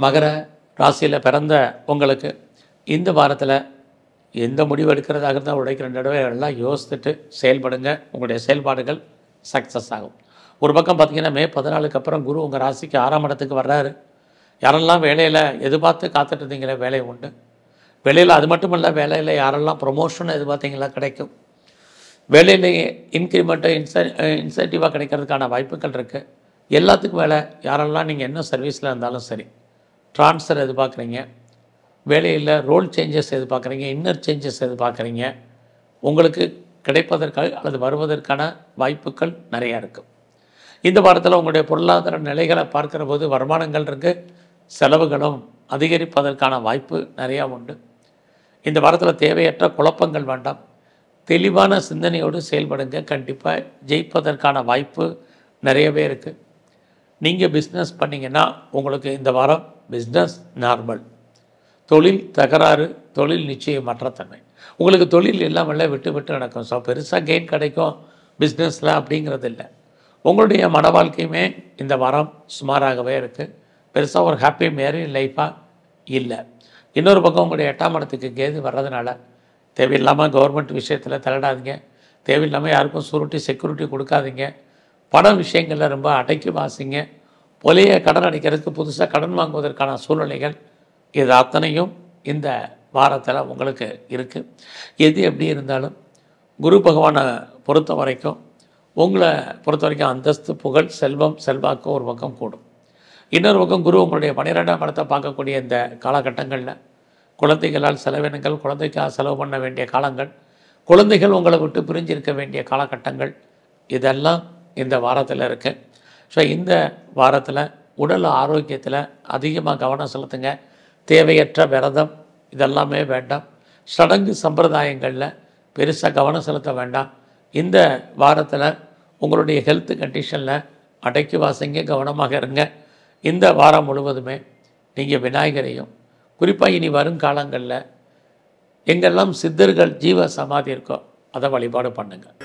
மகர ராசியில் பிறந்த உங்களுக்கு இந்த வாரத்தில் எந்த முடிவு எடுக்கிறதாக இருந்தால் உடைக்கிற நடுவே எல்லாம் யோசித்துட்டு செயல்படுங்க. உங்களுடைய செயல்பாடுகள் சக்ஸஸ் ஆகும். ஒரு பக்கம் பார்த்திங்கன்னா மே 14க்கு அப்புறம் குரு உங்கள் ராசிக்கு 6ஆம் இடத்துக்கு வர்றாரு. யாரெல்லாம் வேலையில் எதிர்பார்த்து காத்துட்டு இருந்தீங்களே வேலை உண்டு. வேலையில் அது மட்டும் இல்லை, வேலையில் யாரெல்லாம் ப்ரொமோஷன் எதிர்பார்த்தீங்களா கிடைக்கும். வேலையிலேயே இன்க்ரிமெண்ட்டு இன்சென்டிவாக கிடைக்கிறதுக்கான வாய்ப்புகள் இருக்குது. எல்லாத்துக்கும் மேலே யாரெல்லாம் நீங்கள் என்ன சர்வீஸில் இருந்தாலும் சரி, ட்ரான்ஸ்ஃபர் எதிர்பார்க்குறீங்க, வேலையில் ரோல் சேஞ்சஸ் எதிர்பார்க்குறீங்க, இன்னர் சேஞ்சஸ் எதிர்பார்க்குறீங்க, உங்களுக்கு கிடைப்பதற்காக அல்லது வருவதற்கான வாய்ப்புகள் நிறையா இருக்குது. இந்த வாரத்தில் உங்களுடைய பொருளாதார நிலைகளை பார்க்குற போது வருமானங்கள் இருக்குது, செலவுகளும் அதிகரிப்பதற்கான வாய்ப்பு நிறையா உண்டு. இந்த வாரத்தில் தேவையற்ற குழப்பங்கள் வேண்டாம். தெளிவான சிந்தனையோடு செயல்படுங்க. கண்டிப்பாக ஜெயிப்பதற்கான வாய்ப்பு நிறையவே இருக்குது. நீங்கள் பிஸ்னஸ் பண்ணிங்கன்னா உங்களுக்கு இந்த வாரம் பிஸ்னஸ் நார்மல். தொழில் தகராறு, தொழில் நிச்சயமற்ற தன்மை. உங்களுக்கு தொழில் இல்லாமல் விட்டு விட்டு நடக்கும். ஸோ பெருசாக கெயின் கிடைக்கும் பிஸ்னஸில் அப்படிங்கிறது இல்லை. உங்களுடைய மன வாழ்க்கையுமே இந்த வாரம் சுமாராகவே இருக்குது. பெருசாக ஒரு ஹாப்பி மேரிட் லைஃபாக இல்லை. இன்னொரு பக்கம் உங்களுடைய 8ஆம் இடத்துக்கு கேது வர்றதுனால தேவையில்லாமல் கவர்மெண்ட் விஷயத்தில் தலையிடாதீங்க. தேவையில்லாமல் யாருக்கும் சூரிட்டி செக்யூரிட்டி கொடுக்காதீங்க. பண விஷயங்களில் ரொம்ப அடக்கி வாசிங்க. பொலிய கடன் அடைக்கிறதுக்கு புதுசாக கடன் வாங்குவதற்கான சூழ்நிலைகள் இது அத்தனையும் இந்த வாரத்தில் உங்களுக்கு இருக்குது. எது எப்படி இருந்தாலும் குரு பகவானை பொறுத்த வரைக்கும் உங்களை பொறுத்த வரைக்கும் அந்தஸ்து, புகழ், செல்வம், செல்வாக்கு ஒரு பக்கம் கூடும். இன்னொரு பக்கம் குரு உங்களுடைய 12ஆம் இடத்தை பார்க்கக்கூடிய இந்த காலகட்டங்களில் குழந்தைகளால் செலவினங்கள், குழந்தைக்காக செலவு பண்ண வேண்டிய காலங்கள், குழந்தைகள் உங்களை விட்டு பிரிஞ்சிருக்க வேண்டிய காலகட்டங்கள் இதெல்லாம் இந்த வாரத்தில் இருக்குது. ஸோ இந்த வாரத்தில் உடல் ஆரோக்கியத்தில் அதிகமாக கவனம் செலுத்துங்க. தேவையற்ற விரதம் இதெல்லாமே வேண்டாம். சடங்கு சம்பிரதாயங்களில் பெருசாக கவனம் செலுத்த வேண்டாம். இந்த வாரத்தில் உங்களுடைய ஹெல்த் கண்டிஷனில் அடக்கி வாசிங்க, கவனமாக இருங்க. இந்த வாரம் முழுவதுமே நீங்கள் விநாயகரையும், குறிப்பாக இனி வருங்காலங்களில் எங்கெல்லாம் சித்தர்கள் ஜீவ சமாதி இருக்கோ அதை வழிபாடு பண்ணுங்கள்.